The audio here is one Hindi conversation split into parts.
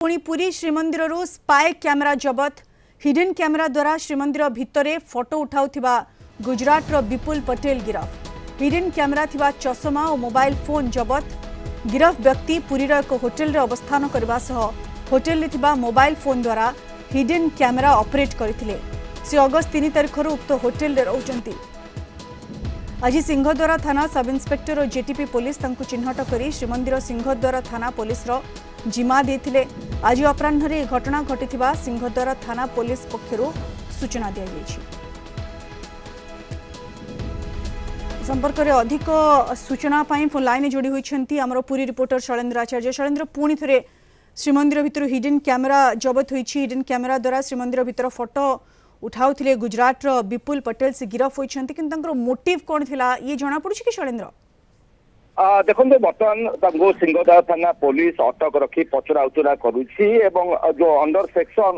पुणी पुरी श्रीमंदिर स्पाए कैमेरा जबत हिडन कैमेरा द्वारा श्रीमंदिर भितरे फोटो उठाउथिबा गुजरात विपुल पटेल गिरफ हिडन कैमेरा थिबा चश्मा और मोबाइल फोन जबत गिरफ व्यक्ति पुरीर एक होटेल रे अवस्थान करबा सह होटेल रे थिबा मोबाइल फोन द्वारा हिडन कैमेरा ऑपरेट करथिले। से अगस्त 3 तारिख उक्त होटेल रे रहउचंती। आज सिंहद्वारा थाना सब इन्स्पेक्टर और जेटीपी पुलिस चिन्हट कर श्रीमंदिर सिंहद्वारा थाना पुलिस जिम्मा देते। आज अपराह्न घटना घटी सिंहद्वारा थाना पुलिस पक्षर सूचना दी जाइए। संपर्क में अधिक सूचना फोन लाइन जोड़ी होती आमर पुरी रिपोर्टर शैलेन्द्र आचार्य। शैलेन्द्र पुणी थे श्रीमंदिर भितर हिडन कैमेरा जबत होती। हिडन कैमेरा द्वारा श्रीमंदिर भितर फोटो उठाउथिले गुजरात विपुल पटेल से गिरफ होइछन्ति कि तंकर मोटिव कोन थिला ये जाना पड़ुछि कि शैलेन्द्र? देखो बर्तमान सिंहद्वार थाना पुलिस अटक रखी पचरा उचरा करुछि एवं जो अंडर सेक्शन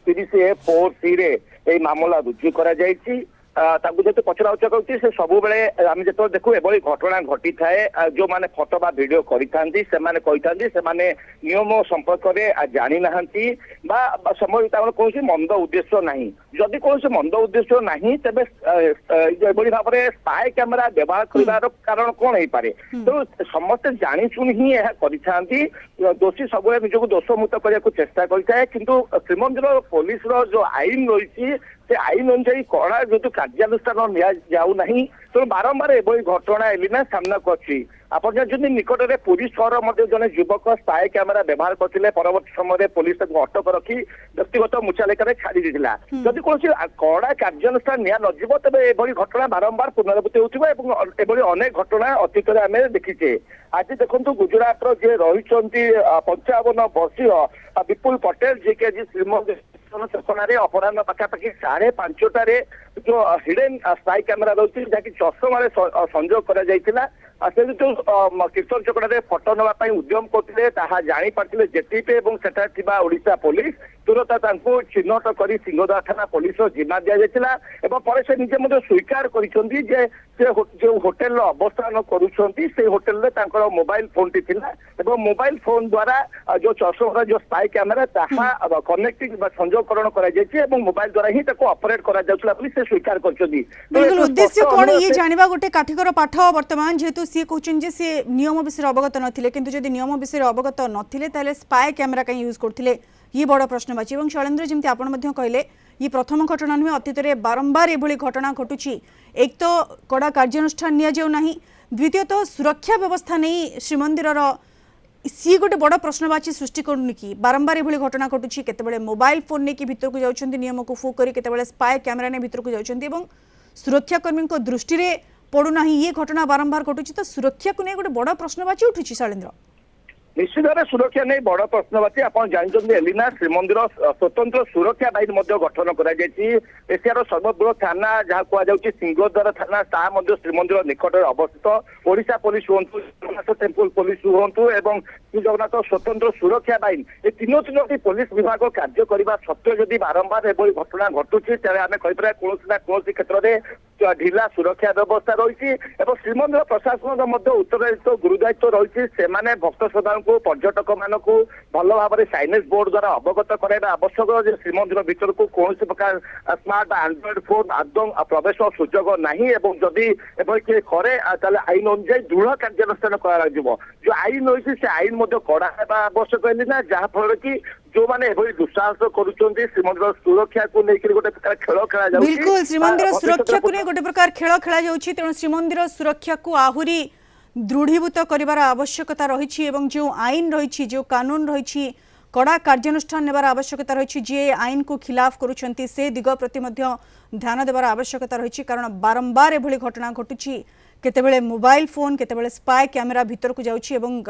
30A4C रे मामला रुजु करा जायछि। जो पचरा उचरा कर सब आम जो देखू एभली घटना घटी थाए जो मैंने फोटो बा भिडियो करी नियम संपर्क में जानी ना समय कौन मंद उद्देश्य ना जदि कौन मंद उद्देश्य ना तेज भाव में स्पाए कैमेरा व्यवहार कर कारण कौन हो पारे। तो समस्ते जानी शुणी ही दोषी सब निजक दोषमुक्त करने को चेष्टा करें किंतु श्रीमंदिर पुलिस जो आईन रही से आईन अनुसार कड़ा जो कार्यानुष्ठान जाऊना तेणु बारंबार एभली घटना एलिना सामना कर आप निकट में पुरी सहर जन युवक स्पाए कैमेरा व्यवहार करते परवर्ती समय पुलिस अटक रखी व्यक्तिगत मुचालेखा छाड़ी देता। जदि कौन कड़ा कार्यानुष्ठान निया नजिब तेज एभली घटना बारंबार पुनरावृत्ति होती अनेक घटना अतीत आम देखीचे। आज देखो गुजरात जी रही 55 वर्षीय विपुल पटेल जी के आज श्रीमंदिर चेतनार अपराह पखापाखि 5:30 जो हिडन स्पाई कैमेरा रही जहाँकि चश्मा संजोग कर कीर्तन चकड़ा फोटो नापी उद्यम करते जापारे जेटीपी और ओडिशा पुलिस तुरंत चिन्हट कर सिंहद्वार थाना पुलिस जिम्मा दि जाता और से निजे स्वीकार कर होटेल अवस्थान कर hotel mobile phone T mobile phone द्वारा जो चश्मा जो स्पाई कैमेरा कनेक्टिंग संजोगकरण कर मोबाइल द्वारा ही ऑपरेट कर स्वीकार कर उद्देश्य कौन ये जानिबा गोटे काठिकर पाठ वर्तमान जेहेतु सी कहते सी नियम विषय अवगत नथिले किंतु जदि नियम विषय अवगत नथिले ताले स्पाई कैमेरा कहीं यूज करथिले ये बड़ प्रश्नवाची। और शैलेन्द्र जमी आपण कहले ये प्रथम घटना नुहे अतीत में बारंबार एभली घटना घटुची। एक तो कड़ा कार्यानुष्ठान निया जाउ नाही, द्वितीयतः सुरक्षा व्यवस्था नहीं श्रीमंदिर सी गोटे बड़ प्रश्नवाची सृष्टि करूनी कि बारंबार एभली घटना घटुची। केतेबेले मोबाइल फोन नहीं कि भितर को जाउछन्ती नियम को फुक करी, केतेबेले स्पाई कैमेरा ने भितर को जाउछन्ती एवं सुरक्षाकर्मी दृष्टि में पड़ूना ये घटना बारंबार घटुची। तो सुरक्षा को नहीं गोटे बड़ प्रश्नवाची उठुची शैलेन्द्र? निश्चित भाव सुरक्षा नहीं बड़ प्रश्नवाची। आप जानते एलिना श्रीमंदिर स्वतंत्र सुरक्षा बाहिनी गठन कर एशियार सर्वबृहत थाना जहाँ कहुच्छी सिंहद्वार थाना श्रीमंदिर निकट में अवस्थित ओडिशा पुलिस हूँ जगन्नाथ टेम्पल पुलिस हूँ एवं श्री जगन्नाथ स्वतंत्र सुरक्षा बाहिनी ये तीनोटी पुलिस विभाग कार्य करने सत्वे जदि बारंबार एभली घटना घटुची आम कहीपर कौन ना कौन क्षेत्र में ढिला सुरक्षा व्यवस्था रही श्रीमंदिर प्रशासन उत्तरदायित्व गुरुदायित्व रही से भक्त श्रद्धा पर्यटक मानक भल भाव में साइनेज बोर्ड द्वारा अवगत कराइबा आवश्यक श्रीमंदिर भीतर को कौन प्रकार स्मार्ट एंड्रॉइड फोन आदौ प्रवेश सुजोग नहीं जदि किए करे आईन अनुଯାयी दृढ़ कार्यानुष्ठान जो आईन रही से आईन कड़ा आवश्यक है जहाँफल कि जो मैंने दुस्साहस करुँच श्रीमंदिर सुरक्षा को लेकर गोटे प्रकार खेल खेला बिल्कुल श्रीमंदिर सुरक्षा को गोटे प्रकार खेल खेला जाउछि। तेणु श्रीमंदिर सुरक्षा को आहुरी दृढ़ीभूत कर आवश्यकता रही जो आईन रही जो कानून रही कड़ा कार्यानुष्ठान नेबार आवश्यकता रही जे आईन को खिलाफ करुछंती से दिग प्रति ध्यान देवार आवश्यकता रही कारण बारंबार एभली घटना घटुची। केतेबेले मोबाइल फोन केतेबेले स्पाई कैमेरा भीतर को जाउछि एवं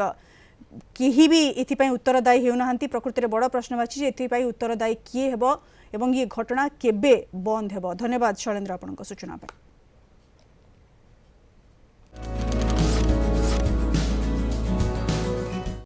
केही भी एथिपाई उत्तरदायी हेउनाहांती। प्रकृति बड़ प्रश्नवाची एथिपाई उत्तरदायी किए हेबो एवं ये घटना केबे बंद हेबो। धन्यवाद शैलेन्द्र आपनक सूचना पर।